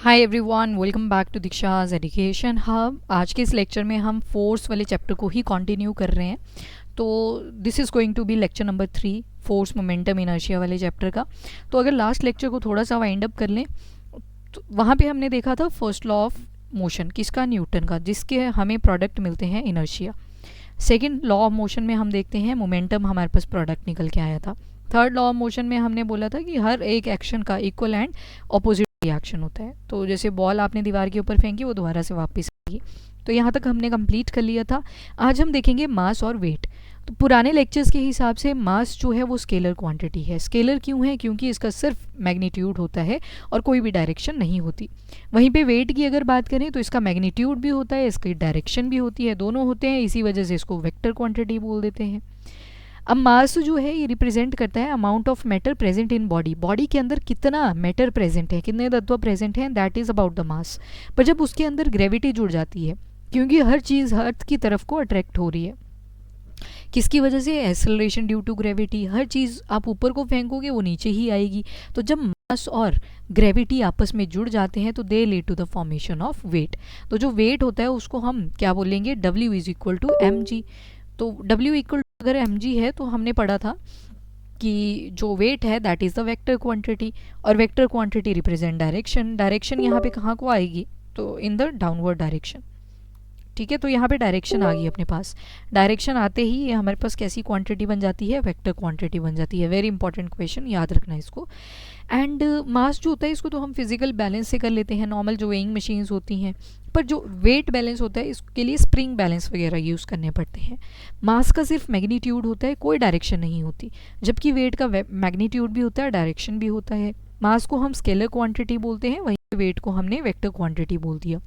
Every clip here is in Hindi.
Hi everyone, welcome back to Diksha's education hub. आज के इस लेक्चर में हम फोर्स वाले चैप्टर को ही कंटिन्यू कर रहे हैं। तो this is going to be lecture number 3, force momentum inertia वाले चैप्टर का। तो अगर लास्ट लेक्चर को थोड़ा सा वाइंड अप कर लें तो वहाँ पे हमने देखा था फर्स्ट लॉ ऑफ मोशन किसका, न्यूटन का, जिसके हमें प्रोडक्ट मिलते हैं inertia. Second law of motion में हम देखते हैं मोमेंटम, हमारे पास प्रोडक्ट निकल के आया था। थर्ड लॉ ऑफ मोशन में हमने बोला था कि हर एक एक्शन का इक्वल एंड ऑपोजिट रिएक्शन होता है। तो जैसे बॉल आपने दीवार के ऊपर फेंकी, वो दोबारा से वापस आएगी। तो यहाँ तक हमने कंप्लीट कर लिया था। आज हम देखेंगे मास और वेट। तो पुराने लेक्चर्स के हिसाब से मास जो है वो स्केलर क्वांटिटी है। स्केलर क्यों है? क्योंकि इसका सिर्फ मैग्नीट्यूड होता है और कोई भी डायरेक्शन नहीं होती। वहीं पे वेट की अगर बात करें तो इसका मैग्नीट्यूड भी होता है, इसकी डायरेक्शन भी होती है, दोनों होते हैं। इसी वजह से इसको वेक्टर क्वांटिटी बोल देते हैं। अब मास जो है ये रिप्रेजेंट करता है amount of matter present in body. Body के अंदर कितना मैटर प्रेजेंट है, कितने तत्व प्रेजेंट हैं, that is about the mass. पर जब उसके अंदर ग्रेविटी जुड़ जाती है, क्योंकि हर चीज़ अर्थ की तरफ को अट्रैक्ट हो रही है, किसकी वजह से? Acceleration due to gravity. हर चीज़ आप ऊपर को फेंकोगे वो नीचे ही आएगी। तो जब मास और ग्रेविटी आपस में जुड़ जाते हैं तो they lead to the formation of weight. तो जो वेट होता है उसको हम क्या बोलेंगे? W is equal to mg। तो W इक्वल अगर mg है तो हमने पढ़ा था कि जो वेट है that is the vector quantity, और vector quantity represent direction. Direction यहाँ पे कहाँ को आएगी? तो इन द डाउनवर्ड डायरेक्शन। ठीक है, तो यहाँ पे डायरेक्शन आ गई अपने पास। डायरेक्शन आते ही ये हमारे पास कैसी क्वांटिटी बन जाती है? वेक्टर क्वांटिटी बन जाती है। वेरी इंपॉर्टेंट क्वेश्चन, याद रखना इसको। एंड मास जो होता है इसको तो हम फिजिकल बैलेंस से कर लेते हैं, नॉर्मल जो वेइंग मशीन्स होती हैं। पर जो वेट बैलेंस होता है इसके लिए स्प्रिंग बैलेंस वगैरह यूज़ करने पड़ते हैं। मास का सिर्फ मैग्नीट्यूड होता है, कोई डायरेक्शन नहीं होती, जबकि वेट का मैग्नीट्यूड भी होता है, डायरेक्शन भी होता है। मास को हम स्केलर क्वांटिटी बोलते हैं, वहीं वेट को हमने वेक्टर क्वांटिटी बोल दिया।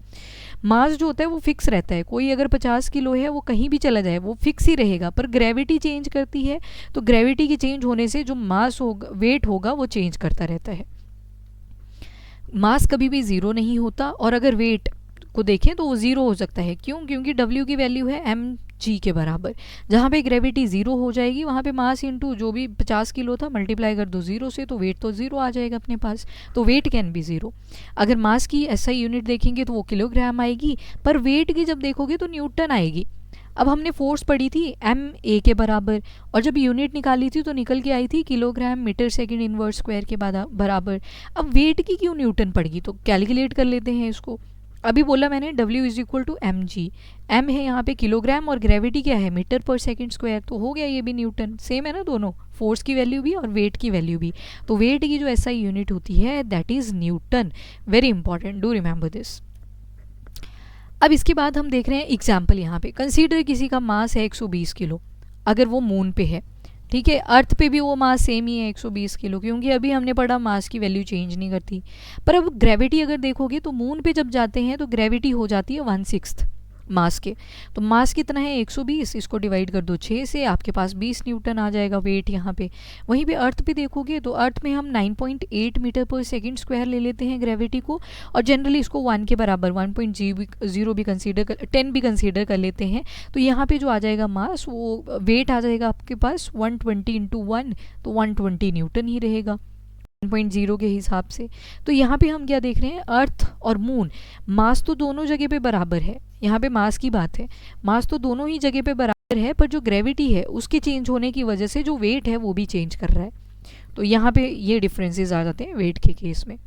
मास जो होता है वो फिक्स रहता है, कोई अगर 50 किलो है वो कहीं भी चला जाए वो फिक्स ही रहेगा। पर ग्रेविटी चेंज करती है, तो ग्रेविटी के चेंज होने से जो मास होगा, वेट होगा, वो चेंज करता रहता है। मास कभी भी ज़ीरो नहीं होता, और अगर वेट को देखें तो वो ज़ीरो हो सकता है। क्यों? क्योंकि W की वैल्यू है mg के बराबर। जहाँ पे ग्रेविटी ज़ीरो हो जाएगी वहाँ पे मास इंटू जो भी 50 किलो था मल्टीप्लाई कर दो ज़ीरो से, तो वेट तो ज़ीरो आ जाएगा अपने पास। तो वेट कैन बी ज़ीरो। अगर मास की SI यूनिट देखेंगे तो वो किलोग्राम आएगी, पर वेट की जब देखोगे तो न्यूटन आएगी। अब हमने फोर्स पढ़ी थी ma के बराबर, और जब यूनिट निकाली थी तो निकल के आई थी kilogram metre second inverse square के बराबर। अब वेट की क्यों न्यूटन पड़ेगी? तो कैलकुलेट कर लेते हैं इसको। अभी बोला मैंने W is equal to mg। m है यहाँ पे किलोग्राम और ग्रेविटी क्या है? मीटर पर सेकंड स्क्वायर। तो हो गया ये भी न्यूटन। सेम है ना दोनों, फोर्स की वैल्यू भी और वेट की वैल्यू भी। तो वेट की जो SI यूनिट होती है that is Newton. Very important, do remember this. अब इसके बाद हम देख रहे हैं एग्जाम्पल। यहाँ पे कंसीडर किसी का मास है 120 किलो, अगर वो मून पे है। ठीक है, अर्थ पे भी वो मास सेम ही है 120 किलो, क्योंकि अभी हमने पढ़ा मास की वैल्यू चेंज नहीं करती। पर अब ग्रेविटी अगर देखोगे तो मून पे जब जाते हैं तो ग्रेविटी हो जाती है 1/6 मास के। तो मास कितना है? 120, इसको डिवाइड कर दो 6 से, आपके पास 20 न्यूटन आ जाएगा वेट यहाँ पे। वहीं पे अर्थ पे देखोगे तो अर्थ में हम 9.8 मीटर पर सेकंड स्क्वायर ले लेते हैं ग्रेविटी को, और जनरली इसको 1 के बराबर 1.0 भी कंसीडर कर 10 भी कंसीडर कर लेते हैं। तो यहाँ पे जो आ जाएगा मास, वो वेट आ जाएगा आपके पास 120 इंटू 1, तो 120 न्यूटन ही रहेगा 1.0 के हिसाब से। तो यहाँ पे हम क्या देख रहे हैं? अर्थ और मून, मास तो दोनों जगह पे बराबर है। यहाँ पे मास की बात है, मास तो दोनों ही जगह पे बराबर है, पर जो ग्रेविटी है उसके चेंज होने की वजह से जो वेट है वो भी चेंज कर रहा है। तो यहाँ पे ये डिफरेंसेस आ जाते हैं वेट के केस में।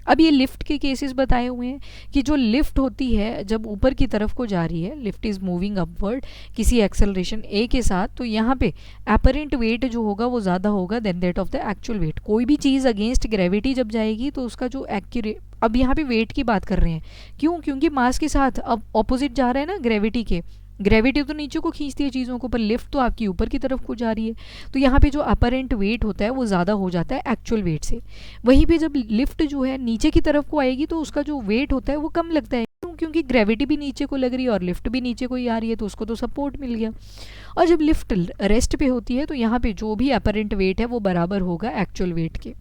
अब ये लिफ्ट के केसेस बताए हुए हैं कि जो लिफ्ट होती है जब ऊपर की तरफ को जा रही है, लिफ्ट इज़ मूविंग अपवर्ड किसी एक्सेलरेशन a के साथ, तो यहाँ पे अपरेंट वेट जो होगा वो ज़्यादा होगा than that of the actual weight. कोई भी चीज़ अगेंस्ट ग्रेविटी जब जाएगी तो उसका जो एक्यूरेट, अब यहाँ पे वेट की बात कर रहे हैं, क्यों? क्योंकि मास के साथ अब ऑपोजिट जा रहा है ना ग्रेविटी के। ग्रेविटी तो नीचे को खींचती है चीज़ों को, पर लिफ्ट तो आपकी ऊपर की तरफ को जा रही है। तो यहाँ पे जो अपरेंट वेट होता है वो ज़्यादा हो जाता है एक्चुअल वेट से। वहीं पे जब लिफ्ट जो है नीचे की तरफ को आएगी तो उसका जो वेट होता है वो कम लगता है। क्यों? क्योंकि ग्रेविटी भी नीचे को लग रही है और लिफ्ट भी नीचे को ही आ रही है, तो उसको तो सपोर्ट मिल गया। और जब लिफ्ट रेस्ट पे होती है तो यहाँ पे जो भी अपरेंट वेट है वो बराबर होगा एक्चुअल वेट के।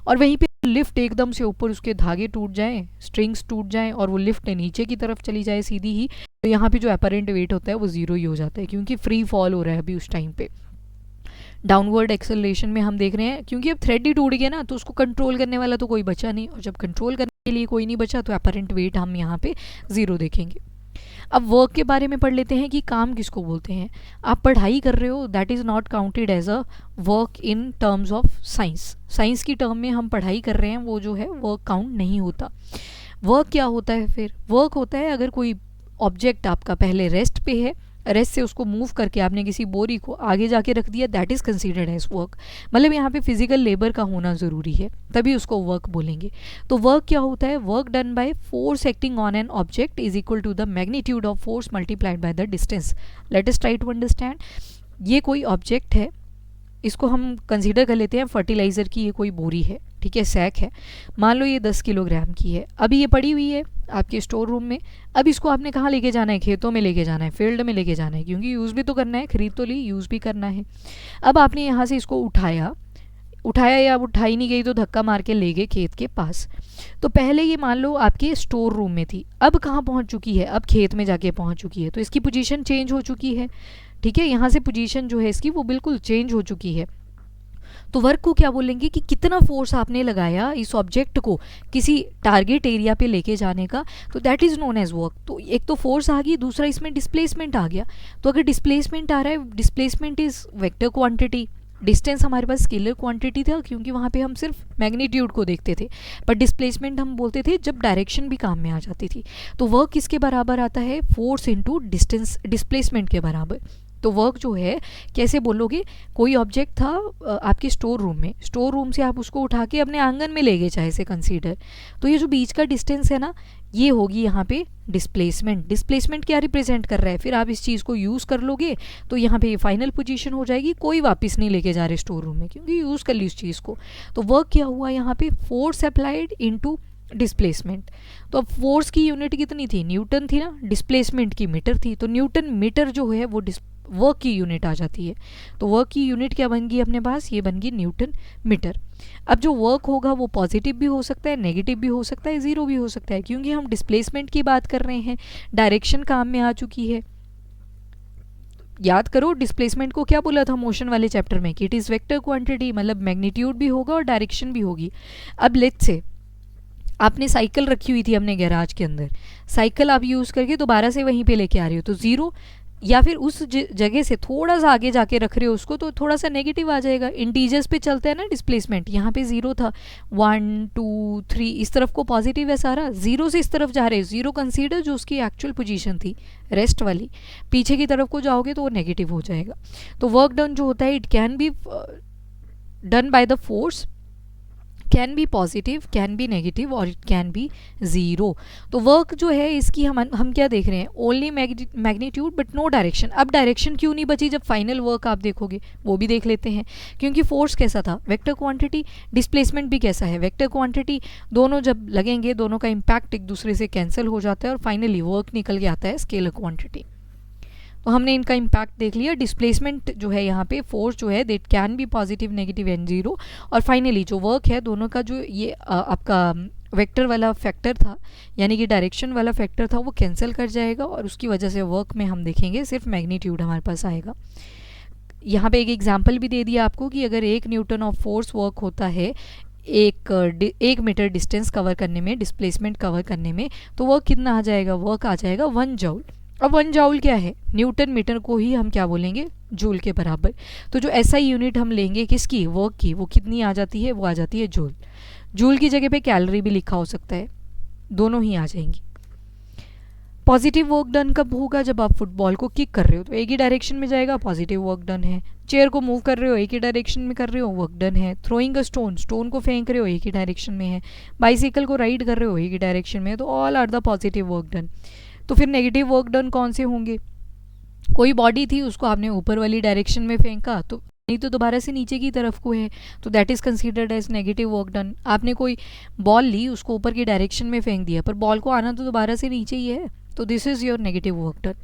और वहीं पे लिफ्ट एकदम से ऊपर उसके धागे टूट जाएं, स्ट्रिंग्स टूट जाएं, और वो लिफ्ट नीचे की तरफ चली जाए सीधी ही, तो यहाँ पे जो अपरेंट वेट होता है वो ज़ीरो ही हो जाता है, क्योंकि फ्री फॉल हो रहा है अभी उस टाइम पे। डाउनवर्ड एक्सेलरेशन में हम देख रहे हैं क्योंकि अब थ्रेड ही टूट गया ना, तो उसको कंट्रोल करने वाला तो कोई बचा नहीं, और जब कंट्रोल करने के लिए कोई नहीं बचा तो अपरेंट वेट हम यहाँ पे 0 देखेंगे। अब वर्क के बारे में पढ़ लेते हैं कि काम किसको बोलते हैं। आप पढ़ाई कर रहे हो, that is not counted as a work in terms of science. Science की टर्म में हम पढ़ाई कर रहे हैं, वो जो है वर्क काउंट नहीं होता। वर्क क्या होता है फिर? वर्क होता है अगर कोई ऑब्जेक्ट आपका पहले रेस्ट पे है, रेस्ट से उसको मूव करके आपने किसी बोरी को आगे जाके रख दिया, that is considered as work. मतलब यहाँ पे फिजिकल लेबर का होना ज़रूरी है, तभी उसको वर्क बोलेंगे। तो वर्क क्या होता है? Work done by force acting on an object is equal to the magnitude of force multiplied by the distance. Let us try to understand. ये कोई ऑब्जेक्ट है, इसको हम कंसीडर कर लेते हैं फर्टिलाइज़र की ये कोई बोरी है, ठीक है, सैक है। मान लो ये 10 किलोग्राम की है, अभी ये पड़ी हुई है आपके स्टोर रूम में। अब इसको आपने कहाँ लेके जाना है? खेतों में लेके जाना है, फील्ड में लेके जाना है, क्योंकि यूज़ भी तो करना है, खरीद तो ली, यूज़ भी करना है। अब आपने यहाँ से इसको उठाया या उठाई नहीं गई तो धक्का मार के ले गए खेत के पास। तो पहले ये मान लो आपके स्टोर रूम में थी, अब कहाँ पहुँच चुकी है? अब खेत में जाके पहुँच चुकी है, तो इसकी पोजीशन चेंज हो चुकी है, ठीक है। यहाँ से पोजीशन जो है इसकी वो बिल्कुल चेंज हो चुकी है। तो वर्क को क्या बोलेंगे कि कितना फोर्स आपने लगाया इस ऑब्जेक्ट को किसी टारगेट एरिया पे लेके जाने का, तो that is known as work. तो एक तो फोर्स आ गई, दूसरा इसमें डिस्प्लेसमेंट आ गया। तो अगर डिस्प्लेसमेंट आ रहा है, displacement is vector quantity, distance हमारे पास स्केलर क्वांटिटी था क्योंकि वहाँ पे हम सिर्फ मैग्नीट्यूड को देखते थे, पर डिस्प्लेसमेंट हम बोलते थे जब डायरेक्शन भी काम में आ जाती थी। तो वर्क किसके बराबर आता है? फोर्स इनटू डिस्टेंस, डिस्प्लेसमेंट के बराबर। तो वर्क जो है कैसे बोलोगे? कोई ऑब्जेक्ट था आपके स्टोर रूम में, स्टोर रूम से आप उसको उठा के अपने आंगन में ले गए चाहे से कंसीडर, तो ये जो बीच का डिस्टेंस है ना, ये होगी यहाँ पे डिस्प्लेसमेंट। डिस्प्लेसमेंट क्या रिप्रेजेंट कर रहा है? फिर आप इस चीज़ को यूज़ कर लोगे तो यहाँ पे ये फाइनल पोजीशन हो जाएगी, कोई वापस नहीं लेके जा रहे स्टोर रूम में क्योंकि यूज़ कर ली उस चीज़ को। तो वर्क क्या हुआ यहाँ पे? Force applied into displacement. तो अब फोर्स की यूनिट कितनी थी? न्यूटन थी ना, डिस्प्लेसमेंट की मीटर थी, तो न्यूटन मीटर जो है वो वर्क की यूनिट आ जाती है। तो वर्क की यूनिट क्या बन गई अपने पास? ये बन गई न्यूटन मीटर। अब जो वर्क होगा वो पॉजिटिव भी हो सकता है, नेगेटिव भी हो सकता है, ज़ीरो भी हो सकता है, क्योंकि हम डिस्प्लेसमेंट की बात कर रहे हैं, डायरेक्शन काम में आ चुकी है। याद करो डिस्प्लेसमेंट को क्या बोला था मोशन वाले चैप्टर में कि इट इज़ वेक्टर क्वांटिटी, मतलब मैग्नीट्यूड भी होगा और डायरेक्शन भी होगी। अब लेट्स से आपने साइकिल रखी हुई थी अपने गैराज के अंदर, साइकिल आप यूज़ करके दोबारा से वहीं पे लेके आ रही हो, तो ज़ीरो, या फिर उस जगह से थोड़ा सा आगे जाके रख रहे हो उसको तो थोड़ा सा नेगेटिव आ जाएगा। इंटीजर्स पे चलते हैं ना डिस्प्लेसमेंट, यहाँ पे 0 था, 1 2 3 इस तरफ को पॉजिटिव है सारा, 0 से इस तरफ जा रहे हैं, 0 कंसीडर जो उसकी एक्चुअल पोजीशन थी रेस्ट वाली, पीछे की तरफ को जाओगे तो वो नेगेटिव हो जाएगा। तो वर्क डन जो होता है it can be done by the force, can be positive, can be negative और इट कैन बी ज़ीरो। तो वर्क जो है इसकी हम क्या देख रहे हैं? Only magnitude but no direction. अब डायरेक्शन क्यों नहीं बची जब फाइनल वर्क आप देखोगे? वो भी देख लेते हैं, क्योंकि फोर्स कैसा था? वेक्टर क्वांटिटी, डिस्प्लेसमेंट भी कैसा है? Vector quantity. दोनों जब लगेंगे दोनों का इम्पैक्ट एक दूसरे से कैंसिल हो जाता है और फाइनली वर्क निकल के आता है स्केलर क्वांटिटी। तो हमने इनका इम्पैक्ट देख लिया। डिस्प्लेसमेंट जो है यहाँ पे, फोर्स जो है that can be positive, negative and zero, और फाइनली जो वर्क है दोनों का जो ये आपका वेक्टर वाला फैक्टर था यानी कि डायरेक्शन वाला फैक्टर था वो कैंसिल कर जाएगा और उसकी वजह से वर्क में हम देखेंगे सिर्फ मैग्नीट्यूड हमारे पास आएगा। यहाँ पे एक एग्जाम्पल भी दे दिया आपको कि अगर 1 न्यूटन ऑफ फोर्स वर्क होता है एक मीटर डिस्टेंस कवर करने में, डिस्प्लेसमेंट कवर करने में, तो वर्क कितना आ जाएगा? वर्क आ जाएगा 1 जूल। अब 1 जूल क्या है? न्यूटन मीटर को ही हम क्या बोलेंगे? जूल के बराबर। तो जो एसआई यूनिट हम लेंगे किसकी? वर्क की, वो कितनी आ जाती है? वो आ जाती है जूल। जूल की जगह पे कैलोरी भी लिखा हो सकता है, दोनों ही आ जाएंगी। पॉजिटिव वर्क डन कब होगा? जब आप फुटबॉल को किक कर रहे हो तो एक ही डायरेक्शन में जाएगा, पॉजिटिव वर्क डन है। चेयर को मूव कर रहे हो एक ही डायरेक्शन में कर रहे हो, वर्क डन है। थ्रोइंग अ स्टोन, स्टोन को फेंक रहे हो एक ही डायरेक्शन में है। बाइसिकल को राइड कर रहे हो एक ही डायरेक्शन में है, तो all are the positive work done. तो फिर नेगेटिव वर्क डन कौन से होंगे? कोई बॉडी थी उसको आपने ऊपर वाली डायरेक्शन में फेंका तो नहीं, तो दोबारा से नीचे की तरफ को है, तो that is considered as negative work done. आपने कोई बॉल ली उसको ऊपर की डायरेक्शन में फेंक दिया, पर बॉल को आना तो दोबारा से नीचे ही है, तो this is your negative work done,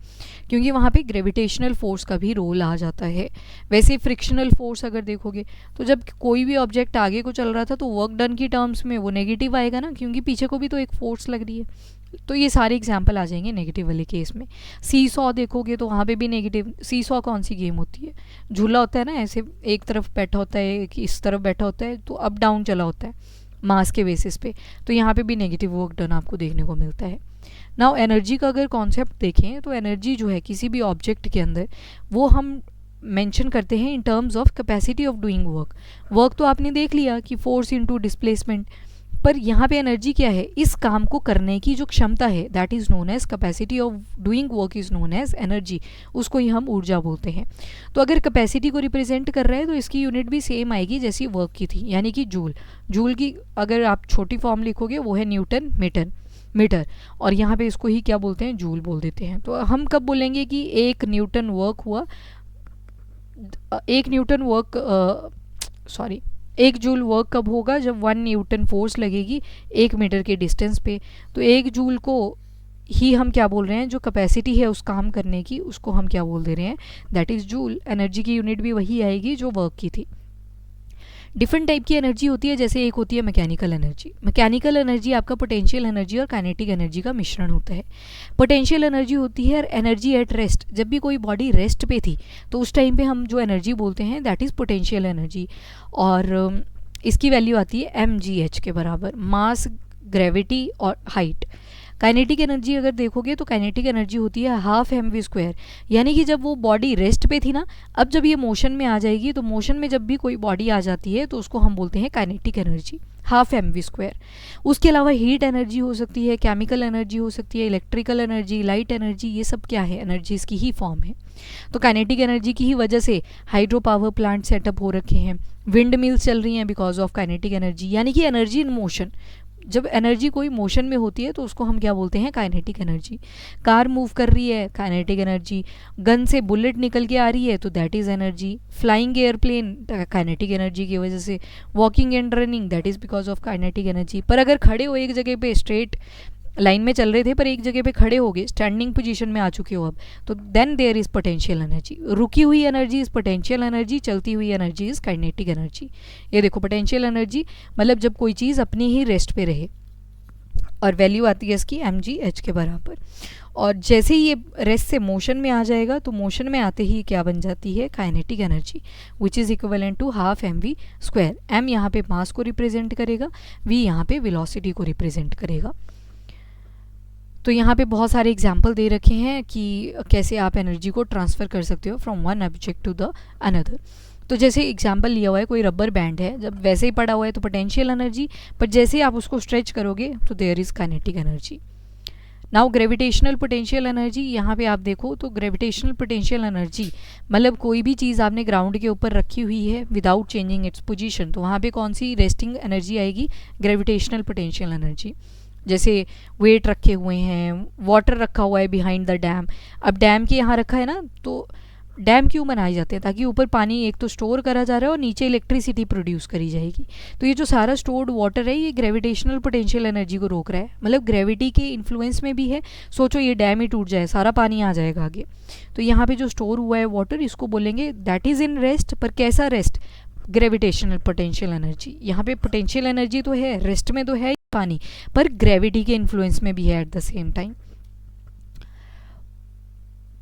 क्योंकि वहाँ पे ग्रेविटेशनल फोर्स का भी रोल आ जाता है। वैसे फ्रिक्शनल फोर्स अगर देखोगे तो जब कोई भी ऑब्जेक्ट आगे को चल रहा था तो वर्क डन की टर्म्स में वो नेगेटिव आएगा ना, क्योंकि पीछे को भी तो एक फोर्स लग रही है। तो ये सारे एग्जाम्पल आ जाएंगे नेगेटिव वाले केस में। सी सॉ देखोगे तो वहाँ पे भी नेगेटिव। सी सॉ कौन सी गेम होती है? झूला होता है ना, ऐसे एक तरफ बैठा होता है, एक इस तरफ बैठा होता है, तो अप डाउन चला होता है मास के बेसिस पे। तो यहाँ पे भी नेगेटिव वर्क डन आपको देखने को मिलता है। नाउ एनर्जी का अगर कॉन्सेप्ट देखें तो एनर्जी जो है किसी भी ऑब्जेक्ट के अंदर वो हम मेंशन करते हैं इन terms of capacity of doing work. Work तो आपने देख लिया कि फोर्स इनटू डिस्प्लेसमेंट, पर यहाँ पे एनर्जी क्या है? इस काम को करने की जो क्षमता है, that is known as capacity of doing work is known as energy. उसको ही हम ऊर्जा बोलते हैं। तो अगर कैपेसिटी को रिप्रेजेंट कर रहा है तो इसकी यूनिट भी सेम आएगी जैसी वर्क की थी, यानी कि जूल। जूल की अगर आप छोटी फॉर्म लिखोगे वो है न्यूटन मीटर, और यहाँ पे इसको ही क्या बोलते हैं? जूल बोल देते हैं। तो हम कब बोलेंगे कि एक न्यूटन वर्क हुआ? एक जूल वर्क कब होगा? जब 1 न्यूटन फोर्स लगेगी 1 मीटर के डिस्टेंस पे। तो 1 जूल को ही हम क्या बोल रहे हैं? जो कैपेसिटी है उस काम करने की, उसको हम क्या बोल दे रहे हैं? That is joule. एनर्जी की यूनिट भी वही आएगी जो वर्क की थी। डिफरेंट टाइप की एनर्जी होती है, जैसे एक होती है मैकेनिकल एनर्जी। मैकेनिकल एनर्जी आपका पोटेंशियल एनर्जी और काइनेटिक एनर्जी का मिश्रण होता है। पोटेंशियल एनर्जी होती है एनर्जी एट रेस्ट। जब भी कोई बॉडी रेस्ट पे थी तो उस टाइम पे हम जो एनर्जी बोलते हैं दैट इज़ पोटेंशियल एनर्जी, और इसकी वैल्यू आती है mgh के बराबर, मास, ग्रेविटी और हाइट। काइनेटिक एनर्जी अगर देखोगे तो काइनेटिक एनर्जी होती है हाफ mv², यानी कि जब वो बॉडी रेस्ट पे थी ना, अब जब ये मोशन में आ जाएगी तो मोशन में जब भी कोई बॉडी आ जाती है तो उसको हम बोलते हैं काइनेटिक एनर्जी, हाफ mv²। उसके अलावा हीट एनर्जी हो सकती है, केमिकल एनर्जी हो सकती है, इलेक्ट्रिकल एनर्जी, लाइट एनर्जी, ये सब क्या है? एनर्जीज की ही फॉर्म है। तो काइनेटिक एनर्जी की ही वजह से हाइड्रो पावर प्लांट सेटअप हो रखे हैं, विंड मिल्स चल रही हैं बिकॉज ऑफ काइनेटिक एनर्जी, यानी कि एनर्जी इन मोशन। जब एनर्जी कोई मोशन में होती है तो उसको हम क्या बोलते हैं? Kinetic energy. कार मूव कर रही है, काइनेटिक एनर्जी। गन से बुलेट निकल के आ रही है तो that is energy. Flying airplane, kinetic energy की वजह से। Walking and running, that is because of kinetic energy. पर अगर खड़े हो एक जगह पे, स्ट्रेट लाइन में चल रहे थे पर एक जगह पे खड़े हो गए, स्टैंडिंग पोजीशन में आ चुके हो अब, तो then there is potential energy. रुकी हुई एनर्जी इज़ पोटेंशियल एनर्जी, चलती हुई एनर्जी इज़ काइनेटिक एनर्जी। ये देखो, पोटेंशियल एनर्जी मतलब जब कोई चीज़ अपनी ही रेस्ट पे रहे, और वैल्यू आती है इसकी mgh के बराबर। और जैसे ही ये रेस्ट से मोशन में आ जाएगा तो मोशन में आते ही क्या बन जाती है? Kinetic energy, which is equivalent to half mv²। m यहाँ पे मास को रिप्रेजेंट करेगा, v यहाँ पे वेलोसिटी को रिप्रेजेंट करेगा। तो यहाँ पे बहुत सारे एग्जाम्पल दे रखे हैं कि कैसे आप एनर्जी को ट्रांसफ़र कर सकते हो from one object to the another. तो जैसे एग्जाम्पल लिया हुआ है, कोई रबर बैंड है, जब वैसे ही पड़ा हुआ है तो पोटेंशियल एनर्जी, पर जैसे ही आप उसको स्ट्रेच करोगे तो there is kinetic energy. Now gravitational potential energy, यहाँ पे आप देखो तो ग्रेविटेशनल पोटेंशियल एनर्जी मतलब कोई भी चीज़ आपने ग्राउंड के ऊपर रखी हुई है विदाउट चेंजिंग इट्स पोजीशन, तो वहाँ पे कौन सी रेस्टिंग एनर्जी आएगी? Gravitational potential energy. जैसे वेट रखे हुए हैं, वाटर रखा हुआ है बिहाइंड द डैम। अब डैम के यहाँ रखा है ना, तो डैम क्यों बनाए जाते हैं? ताकि ऊपर पानी एक तो स्टोर करा जा रहा है और नीचे इलेक्ट्रिसिटी प्रोड्यूस करी जाएगी। तो ये जो सारा स्टोर्ड वाटर है ये ग्रेविटेशनल पोटेंशियल एनर्जी को रोक रहा है, मतलब ग्रेविटी के इन्फ्लुएंस में भी है। सोचो ये डैम ही टूट जाए, सारा पानी आ जाएगा आगे, तो यहाँ पे जो स्टोर हुआ है वाटर, इसको बोलेंगे दैट इज़ इन रेस्ट। पर कैसा रेस्ट? Gravitational potential energy. यहाँ पे पोटेंशियल एनर्जी तो है, रेस्ट में तो है पानी, पर ग्रेविटी के इन्फ्लुएंस में भी है एट द सेम टाइम।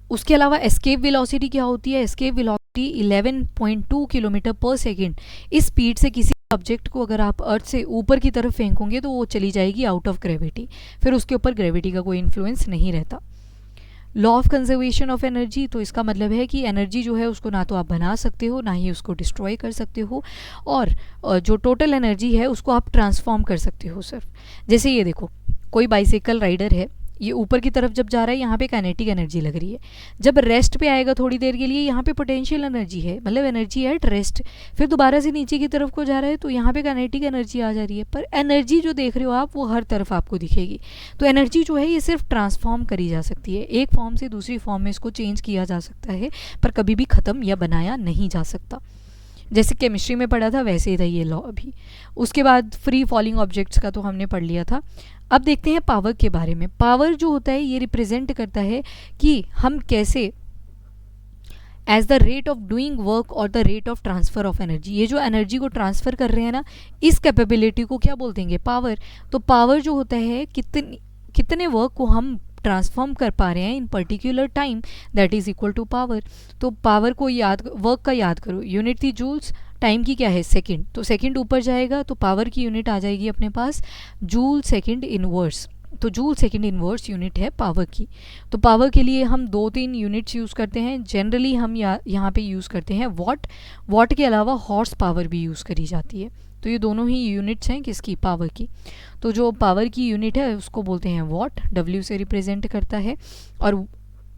उसके अलावा एस्केप वेलोसिटी क्या होती है? एस्केप वेलोसिटी 11.2 किलोमीटर पर सेकेंड। इस स्पीड से किसी ऑब्जेक्ट को अगर आप अर्थ से ऊपर की तरफ फेंकोगे तो वो चली जाएगी आउट ऑफ ग्रेविटी, फिर उसके ऊपर ग्रेविटी का कोई इन्फ्लुएंस नहीं रहता। Law of conservation of energy, तो इसका मतलब है कि एनर्जी जो है उसको ना तो आप बना सकते हो, ना ही उसको डिस्ट्रॉय कर सकते हो, और जो टोटल एनर्जी है उसको आप ट्रांसफॉर्म कर सकते हो सिर्फ। जैसे ये देखो, कोई बाइसाइकिल राइडर है, ये ऊपर की तरफ जब जा रहा है यहाँ पे काइनेटिक एनर्जी लग रही है, जब रेस्ट पे आएगा थोड़ी देर के लिए यहाँ पे पोटेंशियल एनर्जी है, मतलब एनर्जी एट रेस्ट। फिर दोबारा से नीचे की तरफ को जा रहा है तो यहाँ पे काइनेटिक एनर्जी आ जा रही है। पर एनर्जी जो देख रहे हो आप वो हर तरफ आपको दिखेगी। तो एनर्जी जो है ये सिर्फ ट्रांसफॉर्म करी जा सकती है, एक फॉर्म से दूसरी फॉर्म में इसको चेंज किया जा सकता है, पर कभी भी ख़त्म या बनाया नहीं जा सकता। जैसे केमिस्ट्री में पढ़ा था वैसे ही था ये लॉ अभी। उसके बाद फ्री फॉलिंग ऑब्जेक्ट्स का तो हमने पढ़ लिया था। अब देखते हैं पावर के बारे में। पावर जो होता है ये रिप्रेजेंट करता है कि हम कैसे as the rate of doing work और the rate of transfer of energy, ये जो एनर्जी को ट्रांसफ़र कर रहे हैं ना, इस कैपेबिलिटी को क्या बोलते हैं, पावर। तो पावर जो होता है कितने वर्क को हम ट्रांसफॉर्म कर पा रहे हैं in particular time, that is equal to power. तो पावर को वर्क का याद करो, यूनिट थी जूल्स, टाइम की क्या है सेकंड, तो सेकंड ऊपर जाएगा तो पावर की यूनिट आ जाएगी अपने पास जूल सेकंड इनवर्स। तो जूल सेकंड इनवर्स यूनिट है पावर की। तो पावर के लिए हम 2-3 यूनिट्स यूज़ करते हैं जनरली। हम यहाँ पे यूज़ करते हैं वॉट के अलावा हॉर्स पावर भी यूज़ करी जाती है। तो ये दोनों ही यूनिट्स हैं किसकी, पावर की। तो जो पावर की यूनिट है उसको बोलते हैं वॉट, डब्ल्यू से रिप्रेजेंट करता है। और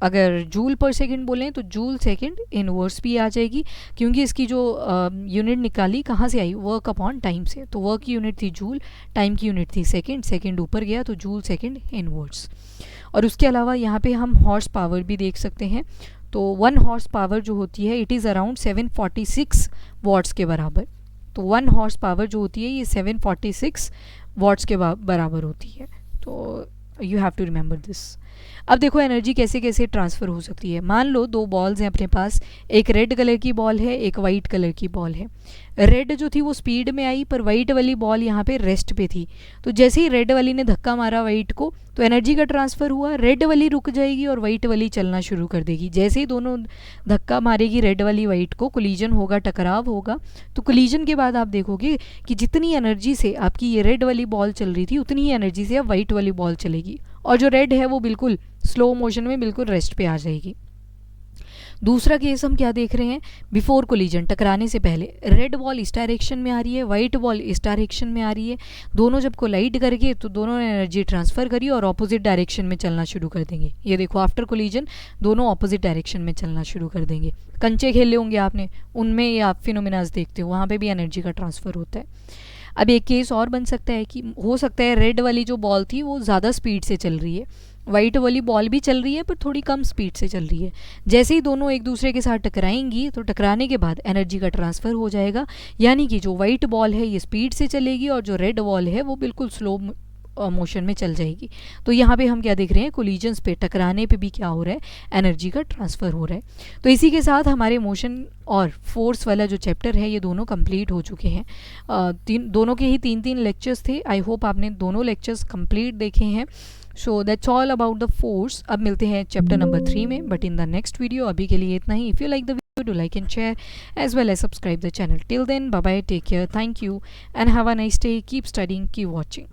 अगर जूल पर सेकंड बोलें तो जूल सेकंड इनवर्स भी आ जाएगी, क्योंकि इसकी जो यूनिट निकाली कहाँ से आई, वर्क अपॉन टाइम से। तो वर्क की यूनिट थी जूल, टाइम की यूनिट थी सेकंड, सेकंड ऊपर गया तो जूल सेकंड इनवर्स। और उसके अलावा यहाँ पे हम हॉर्स पावर भी देख सकते हैं। तो 1 हॉर्स पावर जो होती है इट इज़ अराउंड 746 वॉट्स के बराबर। तो 1 हॉर्स पावर जो होती है ये 746 वॉट्स के बराबर होती है। तो you have to remember this. अब देखो एनर्जी कैसे कैसे ट्रांसफ़र हो सकती है। मान लो 2 बॉल्स हैं अपने पास, एक रेड कलर की बॉल है, एक वाइट कलर की बॉल है। रेड जो थी वो स्पीड में आई, पर वाइट वाली बॉल यहाँ पे रेस्ट पे थी। तो जैसे ही रेड वाली ने धक्का मारा वाइट को तो एनर्जी का ट्रांसफ़र हुआ, रेड वाली रुक जाएगी और वाइट वाली चलना शुरू कर देगी। जैसे ही दोनों धक्का मारेगी रेड वाली वाइट को, कोलिजन होगा, टकराव होगा। तो कोलिजन के बाद आप देखोगे कि जितनी एनर्जी से आपकी ये रेड वाली बॉल चल रही थी उतनी ही एनर्जी से अब वाइट वाली बॉल चलेगी, और जो रेड है वो बिल्कुल स्लो मोशन में बिल्कुल रेस्ट पे आ जाएगी। दूसरा केस हम क्या देख रहे हैं, बिफोर कोलिजन, टकराने से पहले रेड बॉल इस डायरेक्शन में आ रही है, वाइट बॉल इस डायरेक्शन में आ रही है। दोनों जब कोलाइड करके तो दोनों ने एनर्जी ट्रांसफ़र करी और ऑपोजिट डायरेक्शन में चलना शुरू कर देंगे। ये देखो आफ्टर कोलिजन दोनों ऑपोजिट डायरेक्शन में चलना शुरू कर देंगे। कंचे खेले होंगे आपने, उनमें ये आप फिनोमिनास देखते हो, वहाँ पर भी एनर्जी का ट्रांसफ़र होता है। अब एक केस और बन सकता है कि हो सकता है रेड वाली जो बॉल थी वो ज़्यादा स्पीड से चल रही है, वाइट वाली बॉल भी चल रही है पर थोड़ी कम स्पीड से चल रही है। जैसे ही दोनों एक दूसरे के साथ टकराएंगी तो टकराने के बाद एनर्जी का ट्रांसफ़र हो जाएगा, यानी कि जो वाइट बॉल है ये स्पीड से चलेगी और जो रेड बॉल है वो बिल्कुल स्लो मोशन में चल जाएगी। तो यहाँ पे हम क्या देख रहे हैं, कोलिजन्स पे, टकराने पे भी क्या हो रहा है, एनर्जी का ट्रांसफ़र हो रहा है। तो इसी के साथ हमारे मोशन और फोर्स वाला जो चैप्टर है ये दोनों कंप्लीट हो चुके हैं। दोनों के ही 3-3 लेक्चर्स थे। आई होप आपने दोनों लेक्चर्स कंप्लीट देखे हैं। So that's all about the force. अब मिलते हैं चैप्टर नंबर 3 में, but in the next video. अभी के लिए इतना ही। If you like the video, do like and share as well as subscribe the channel. Till then, bye bye, take care, thank you and have a nice day, keep studying, keep watching.